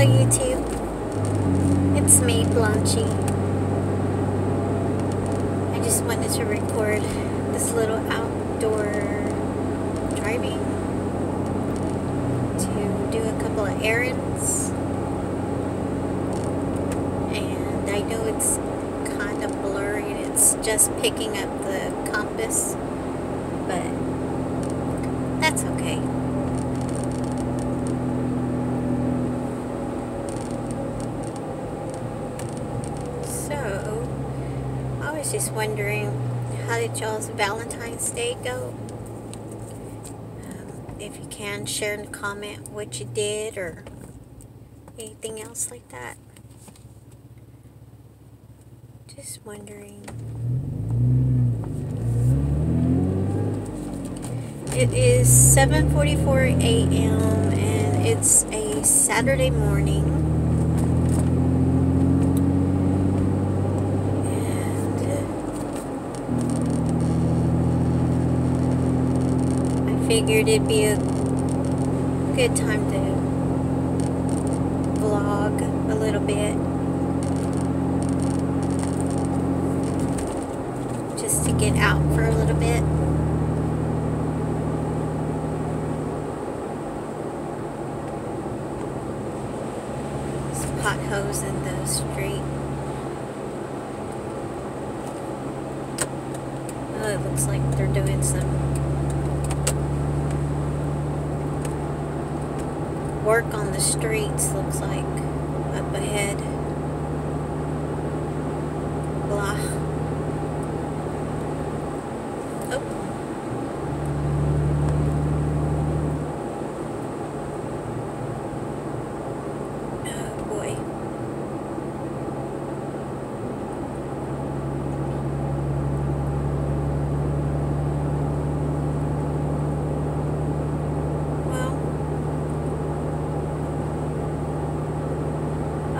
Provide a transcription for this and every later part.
YouTube. It's me, Blanchy. I just wanted to record this little outdoor driving to do a couple of errands. And I know it's kind of blurry and it's just picking up the compass, but that's okay. So, I was just wondering, how did y'all's Valentine's Day go? If you can, share in the comment what you did or anything else like that. Just wondering. It is 7:44 a.m. and it's a Saturday morning. And I figured it'd be a good time to vlog a little bit. Just to get out for a little bit. Potholes in the street. Oh, it looks like they're doing some work on the streets, looks like, up ahead. Blah. Oh.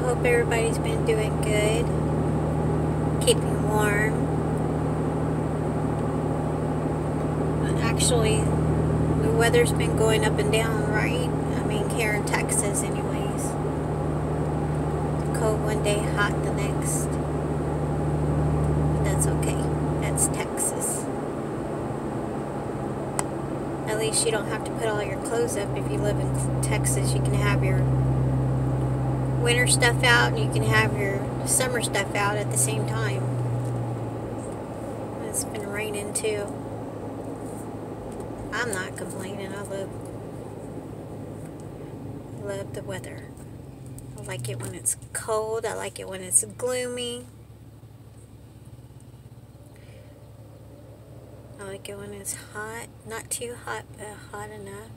Hope everybody's been doing good, keeping warm. Actually, the weather's been going up and down, right? I mean, here in Texas anyways. Cold one day, hot the next. But that's okay. That's Texas. At least you don't have to put all your clothes up. If you live in Texas, you can have your winter stuff out and you can have your summer stuff out at the same time. It's been raining too. I'm not complaining. I love the weather. I like it when it's cold. I like it when it's gloomy. I like it when it's hot. Not too hot, but hot enough.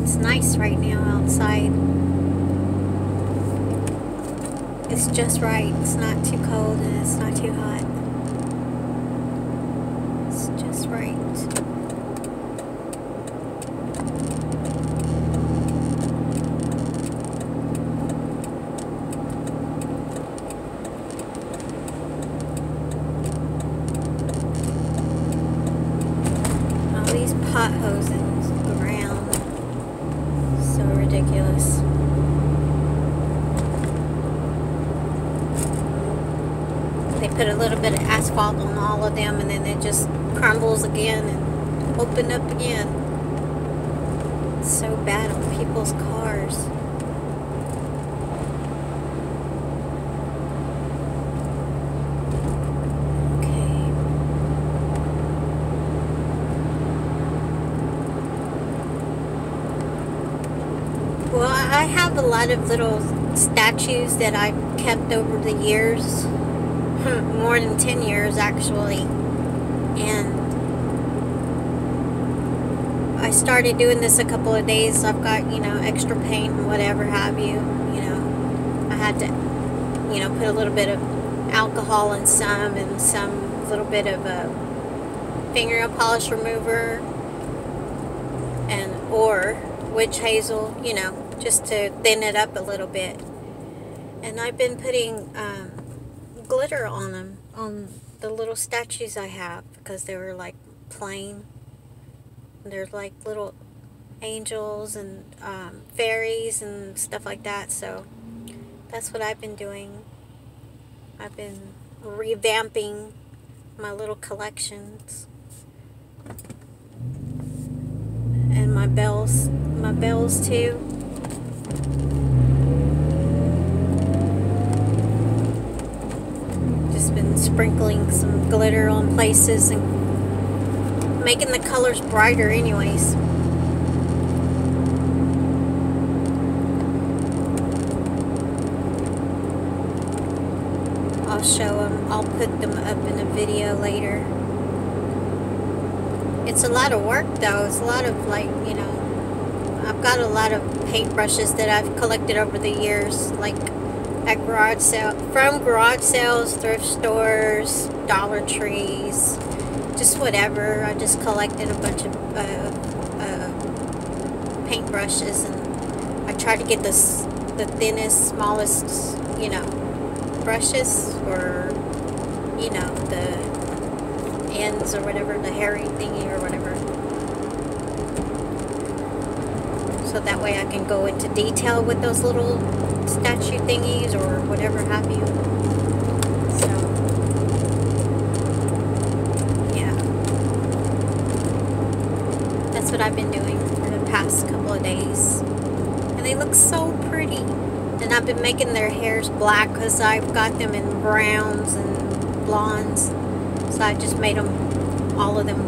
It's nice right now outside. It's just right. It's not too cold and it's not too hot. It's just right. All these potholes around. So ridiculous. They put a little bit of asphalt on all of them and then it just crumbles again and open up again. It's so bad on people's cars. Okay. Well, I have a lot of little statues that I've kept over the years. More than 10 years actually, and I started doing this a couple of days. I've got, you know, extra paint and whatever have you, you know. I had to, you know, put a little bit of alcohol in some and some little bit of a fingernail polish remover or witch hazel, you know, just to thin it up a little bit. And I've been putting glitter on them, on the little statues I have, because they were like plain. They're like little angels and fairies and stuff like that. So that's what I've been doing. I've been revamping my little collections. And my bells too. Just been sprinkling some glitter on places and making the colors brighter anyways. I'll show them. I'll put them up in a video later. It's a lot of work though. It's a lot of, like, you know, I've got a lot of paintbrushes that I've collected over the years, like at garage sale, from garage sales, thrift stores, Dollar Trees, just whatever. I just collected a bunch of paintbrushes, and I try to get the thinnest, smallest, you know, brushes, or, you know, the ends or whatever, the hairy thingy or whatever, so that way I can go into detail with those little statue thingies or whatever have you. So yeah, that's what I've been doing for the past couple of days, and they look so pretty. And I've been making their hairs black because I've got them in browns and blondes. So I just made them, all of them,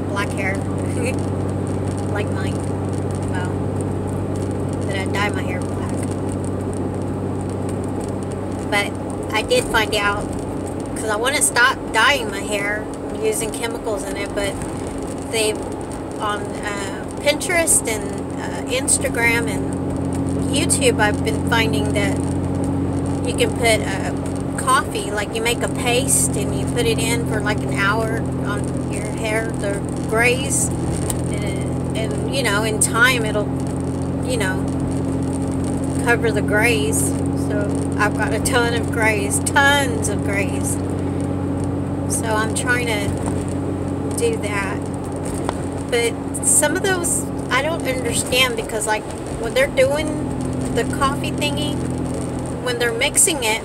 black hair, like mine. Well, but I dye my hair black. But I did find out, because I want to stop dyeing my hair using chemicals in it, but they've, on Pinterest and Instagram and YouTube, I've been finding that you can put coffee, like you make a paste and you put it in for like an hour on your hair, the grays, and you know, in time it'll, you know, cover the grays. So I've got a ton of grays, tons of grays. So I'm trying to do that. But some of those I don't understand, because like when they're doing the coffee thingy, when they're mixing it,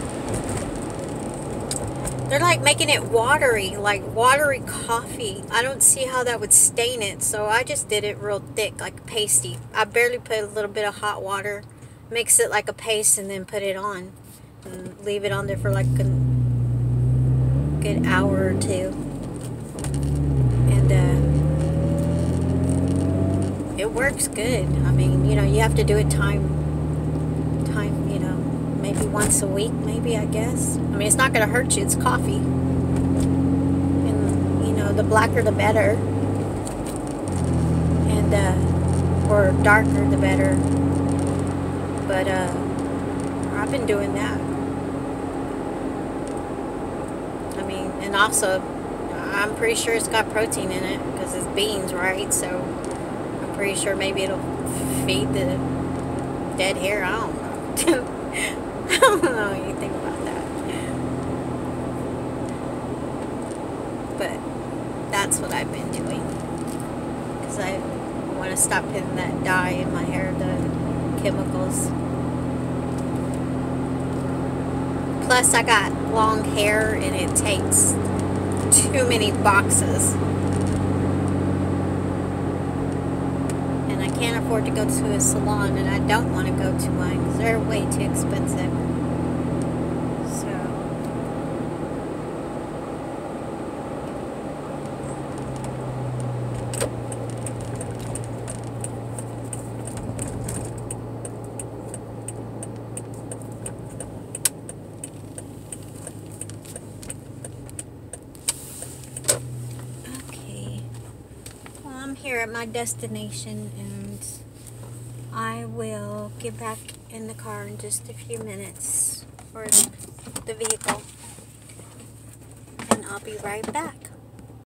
they're like making it watery, like watery coffee. I don't see how that would stain it, so I just did it real thick, like pasty. I barely put a little bit of hot water, mix it like a paste, and then put it on and leave it on there for like a good hour or two. And it works good. I mean, you know, you have to do it time, you know, maybe once a week, maybe, I guess. I mean, it's not going to hurt you. It's coffee. And, you know, the blacker the better. And, or darker the better. But, I've been doing that. I mean, and also, I'm pretty sure it's got protein in it, because it's beans, right? So, I'm pretty sure maybe it'll feed the dead hair. I don't know. I don't know anything about that. But that's what I've been doing, because I want to stop putting that dye in my hair, the chemicals. Plus, I got long hair and it takes too many boxes. And I can't afford to go to a salon, and I don't want to go to one because they're way too expensive. I'm here at my destination, and I will get back in the car in just a few minutes, or the vehicle, and I'll be right back.